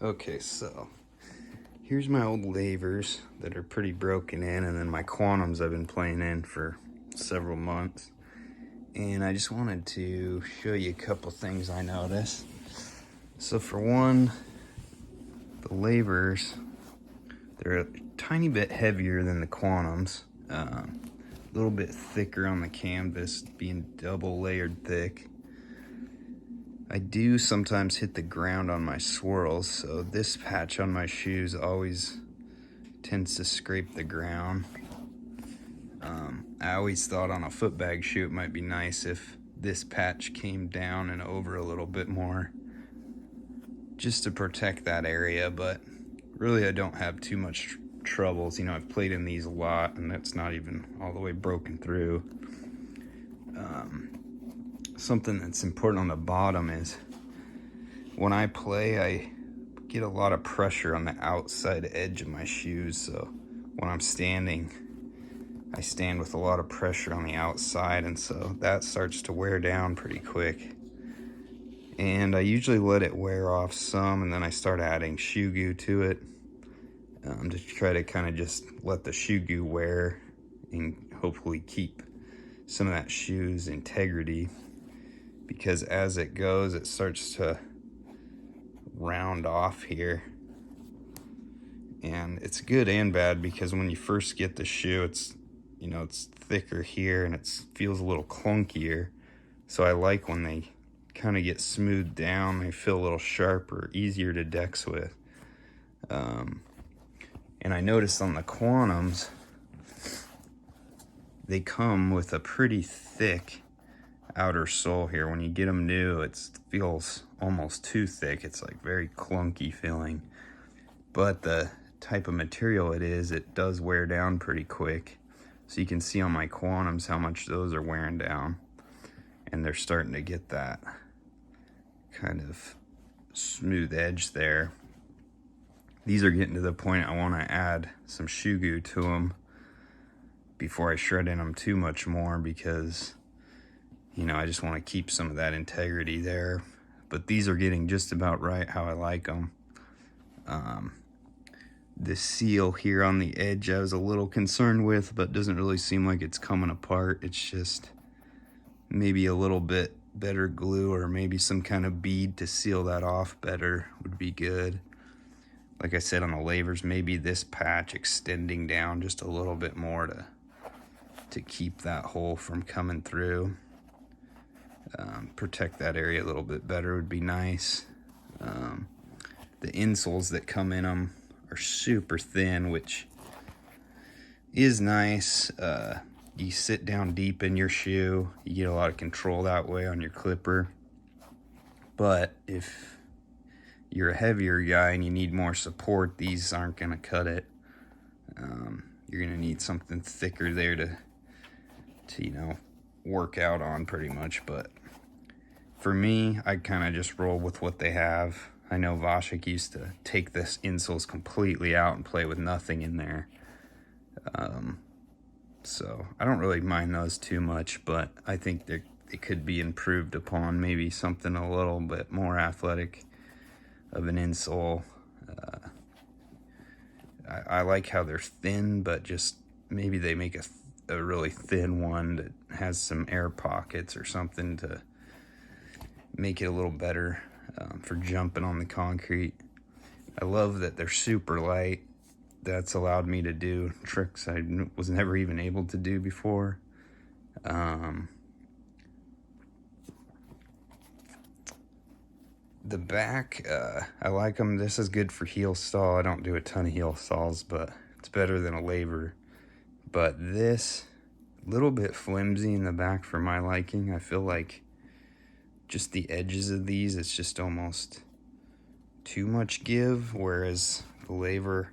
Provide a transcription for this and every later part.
Okay, so here's my old lavers that are pretty broken in, and then my quantums I've been playing in for several months. And I just wanted to show you a couple things I noticed. So for one, the lavers, they're a tiny bit heavier than the quantums. A little bit thicker on the canvas, being double layered thick. I do sometimes hit the ground on my swirls, so this patch on my shoes always tends to scrape the ground. I always thought on a footbag shoe it might be nice if this patch came down and over a little bit more, just to protect that area, but really I don't have too much troubles. You know, I've played in these a lot and that's not even all the way broken through. Something that's important on the bottom is when I play, I get a lot of pressure on the outside edge of my shoes. So when I'm standing, I stand with a lot of pressure on the outside, and so that starts to wear down pretty quick. And I usually let it wear off some, and then I start adding shoe goo to it to try to kind of just let the shoe goo wear and hopefully keep some of that shoe's integrity, because as it goes it starts to round off here, and it's good and bad, because when you first get the shoe, it's thicker here and it feels a little clunkier. So I like when they kind of get smoothed down, they feel a little sharper, easier to dex with. And I noticed on the quantums, they come with a pretty thick outer sole here. When you get them new, it feels almost too thick. It's like very clunky feeling. But the type of material it is, it does wear down pretty quick. So you can see on my quantums how much those are wearing down. And they're starting to get that kind of smooth edge there. These are getting to the point I want to add some shoe goo to them before I shred in them too much more, because I just want to keep some of that integrity there. But these are getting just about right how I like them. The seal here on the edge I was a little concerned with, but doesn't really seem like it's coming apart. It's just maybe a little bit better glue, or maybe some kind of bead to seal that off better would be good. Like I said on the lavers, maybe this patch extending down just a little bit more to keep that hole from coming through. Protect that area a little bit better would be nice. The insoles that come in them are super thin, which is nice. You sit down deep in your shoe, you get a lot of control that way on your clipper. But if you're a heavier guy and you need more support, these aren't going to cut it. You're going to need something thicker there to work out on pretty much. But for me, I kind of just roll with what they have. I know Vashik used to take this insoles completely out and play with nothing in there. So I don't really mind those too much, but I think they could be improved upon. Maybe something a little bit more athletic of an insole. I like how they're thin, but just maybe they make a really thin one that has some air pockets or something to make it a little better for jumping on the concrete. I love that they're super light. That's allowed me to do tricks I was never even able to do before. The back, I like them. This is good for heel stall. I don't do a ton of heel stalls, but it's better than a laver. But this, little bit flimsy in the back for my liking. I feel like just the edges of these, it's just almost too much give, whereas the laver,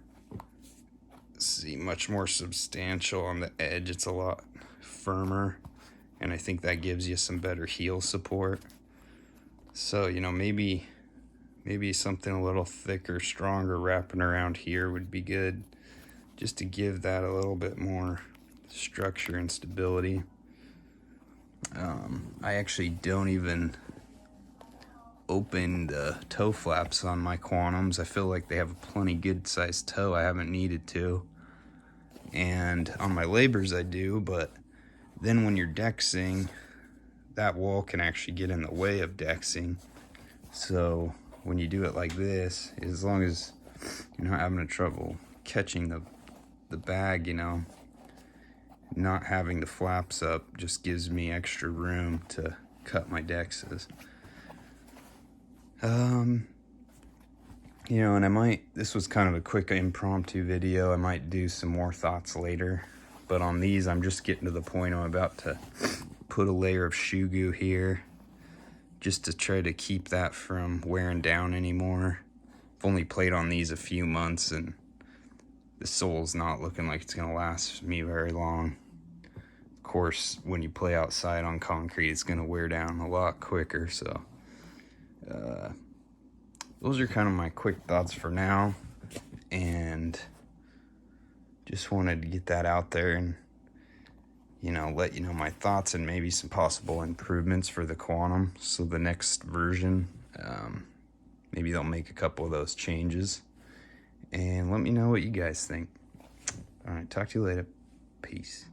see, much more substantial on the edge. It's a lot firmer, and I think that gives you some better heel support. So maybe something a little thicker, stronger wrapping around here would be good, just to give that a little bit more structure and stability. I actually don't even open the toe flaps on my Quantums. I feel like they have a plenty good sized toe. I haven't needed to. And on my Labers I do, but then when you're dexing, that wall can actually get in the way of dexing. So when you do it like this, as long as you're not having trouble catching the bag, you know, not having the flaps up just gives me extra room to cut my dexes. You know, and this was kind of a quick impromptu video. I might do some more thoughts later. But on these, I'm just getting to the point I'm about to put a layer of shoe goo here just to try to keep that from wearing down anymore. I've only played on these a few months and the sole's not looking like it's gonna last me very long. Of course, when you play outside on concrete, it's gonna wear down a lot quicker, so those are kind of my quick thoughts for now, and just wanted to get that out there and, you know, let you know my thoughts and maybe some possible improvements for the Quantum. So the next version, maybe they'll make a couple of those changes, and let me know what you guys think. All right, talk to you later. Peace.